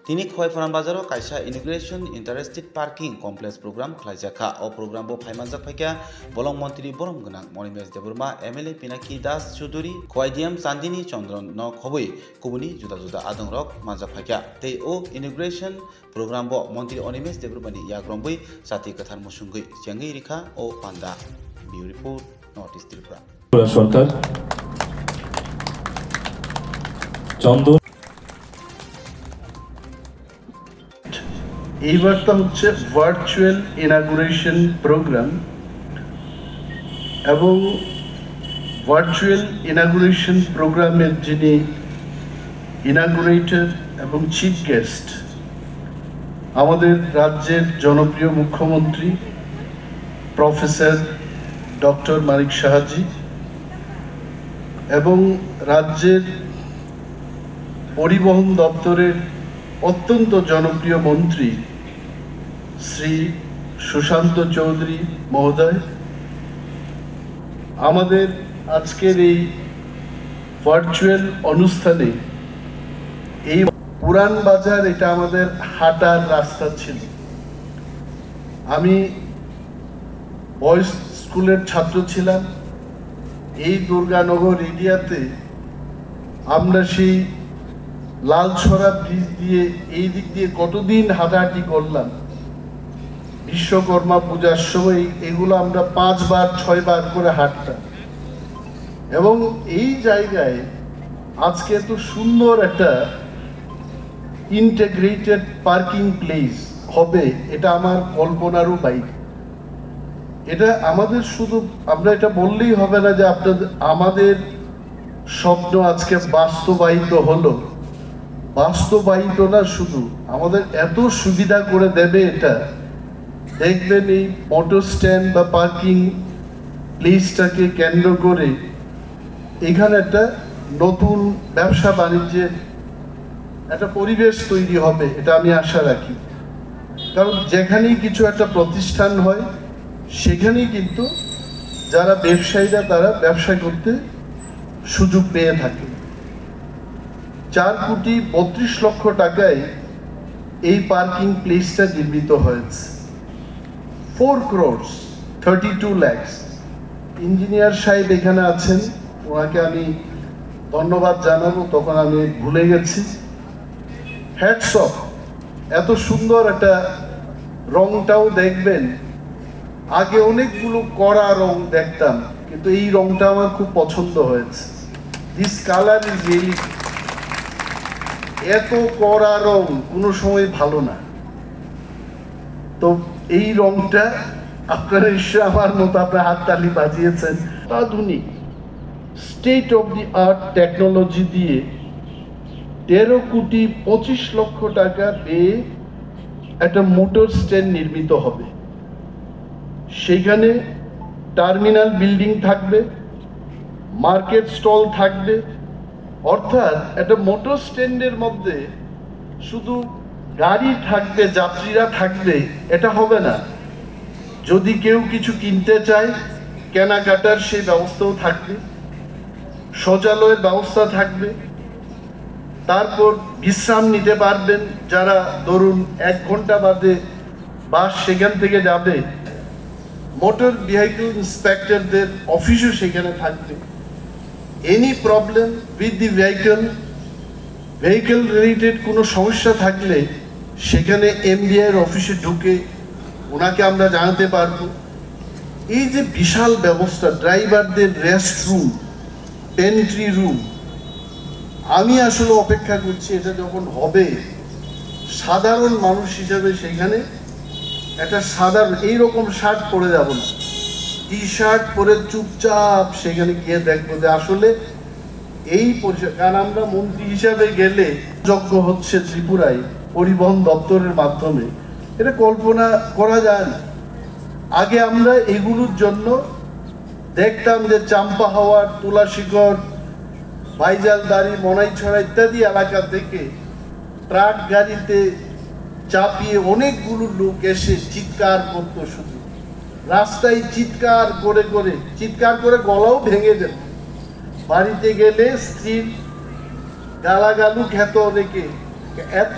তিনি খয়ফরান বাজাराव कायसा इनग्रेशन इंटारेस्टेड parking complex programme खलायजाखा अ programme बो फायमानजाक फायखा बलं मंत्री बरम गनां मणिमेश देबरमा एमएलए पिनाकी दास चौधुरी खवाइडियाम चांदिनी चंद्रन न खबई कुबुनी जुदा जुदा आदंरक मानजाक फायखा ते ओ इनग्रेशन प्रोग्राम बो मंत्री अनिमेश देबरमानि याग्रमबै साथि कथार मुसुंगै चेंगै रिखा ओ पांडा बिउ रिपोर्ट नॉर्थ ईस्ट त्रिपुरा সরকার চন্দন এইবারটা হচ্ছে ভার্চুয়াল ইনাগুরেশন প্রোগ্রাম এবং ভার্চুয়াল ইনাগুরেশন প্রোগ্রামের যিনি ইনাগুরেটর এবং চিফ গেস্ট আমাদের রাজ্যের জনপ্রিয় মুখ্যমন্ত্রী প্রফেসর ডক্টর মানিক সাহাজি এবং রাজ্যের পরিবহন দপ্তরের অত্যন্ত জনপ্রিয় মন্ত্রী শ্রী সুশান্ত চৌধুরী মহোদয় আমাদের আজকের এই ভার্চুয়াল অনুষ্ঠানে এই পুরান বাজার এটা আমাদের হাঁটার রাস্তা ছিল। আমি বয়েজ স্কুলের ছাত্র ছিলাম। এই দুর্গানগর এরিয়াতে আমরা সেই লালছড়া ব্রিজ দিয়ে এই দিক দিয়ে কতদিন হাঁটাহাঁটি করলাম। বিশ্বকর্মা পূজার সময় এগুলো আমরা 5 বার 6 বার করে হাঁটতাম এবং এই জায়গায় আজকে এত সুন্দর একটা ইন্টিগ্রেটেড পার্কিং প্লেস হবে এটা আমার কল্পনারও বাইরে। এটা আমাদের শুধু আমরা এটা বললেই হবে না যে আমাদের স্বপ্ন আজকে বাস্তবায়িত হলো। বাস্তবায়িত না, শুধু আমাদের এত সুবিধা করে দেবে এটা। দেখবেন এই অটো স্ট্যান্ড বা পার্কিং প্লেসটাকে কেন্দ্র করে এখানে একটা নতুন ব্যবসা বাণিজ্যের একটা পরিবেশ তৈরি হবে, এটা আমি আশা রাখি। কারণ যেখানেই কিছু একটা প্রতিষ্ঠান হয় সেখানেই কিন্তু যারা ব্যবসায়ীরা তারা ব্যবসা করতে সুযোগ পেয়ে থাকে। 4,32,00,000 টাকায় এই পার্কিং প্লেসটা নির্মিত হয়েছে। 4,32,00,000। ইঞ্জিনিয়ার সাহেব এখানে আছেন, ওনাকে আমি ধন্যবাদ জানাবো, তখন আমি ভুলে গেছি। হ্যাটস অফ, এত সুন্দর একটা রংটাও দেখবেন। আগে অনেকগুলো কড়া রং দেখতাম, কিন্তু এই রংটা আমার খুব পছন্দ হয়েছে। দিস কালার ইজ রিয়েলি, এত কড়া রং কোনো সময় ভালো না। তো এই রংটা আপনারা নিশ্চয় আমার মতো আপনার হাততালি বাজিয়েছেন। আধুনিক state of the art technology দিয়ে 13,25,00,000 টাকা পেয়ে একটা মোটর স্ট্যান্ড নির্মিত হবে। সেইখানে টার্মিনাল বিল্ডিং থাকবে, মার্কেট স্টল থাকবে। অর্থাৎ একটা মোটর স্ট্যান্ডের মধ্যে শুধু গাড়ি থাকবে, যাত্রীরা থাকবে এটা হবে না। যদি কেউ কিছু কিনতে চায় কেনাকাটার সেই ব্যবস্থাও থাকবে, শৌচালয়ের ব্যবস্থা থাকবে। তারপর বিশ্রাম নিতে পারবেন যারা ধরুন 1 ঘন্টা বাদে বাস সেখান থেকে যাবে। মোটর ভেহিকল ইন্সপেক্টরদের অফিসও সেখানে থাকবে। Any problem with the vehicle related কোনো সমস্যা থাকলে সেখানে এমডিআর অফিসে ঢুকে ওনাকে আমরা জানাতে পারবো। এই যে বিশাল ব্যবস্থা, ড্রাইভারদের রেস্ট রুম, পেন্ট্রি রুম, আমি আসলে অপেক্ষা করছি এটা যখন হবে। সাধারণ মানুষ হিসাবে সেখানে একটা সাধারণ এইরকম শার্ট পরে যাব না, টি শার্ট পরে চুপচাপ সেখানে গিয়ে দেখবো যে আসলে এই পরিষেবা। কারণ আমরা মন্ত্রী হিসাবে গেলে যজ্ঞ হচ্ছে ত্রিপুরায় পরিবহন দপ্তরের মাধ্যমে, এটা কল্পনা করা যায় না। আগে আমরা এগুলোর জন্য দেখতাম যে চাম্পা হাওয়ার, তুলাশিগড়, ভাইজালদারি, মনাইছড়া ইত্যাদি এলাকা থেকে ট্রাক গাড়িতে চাপিয়ে অনেকগুলো লোক এসে চিৎকার করতো, শুধু রাস্তায় চিৎকার করে গলাও ভেঙে যেত। বাড়িতে গেলে স্ত্রীর গালাগালু খেত অনেকে। এত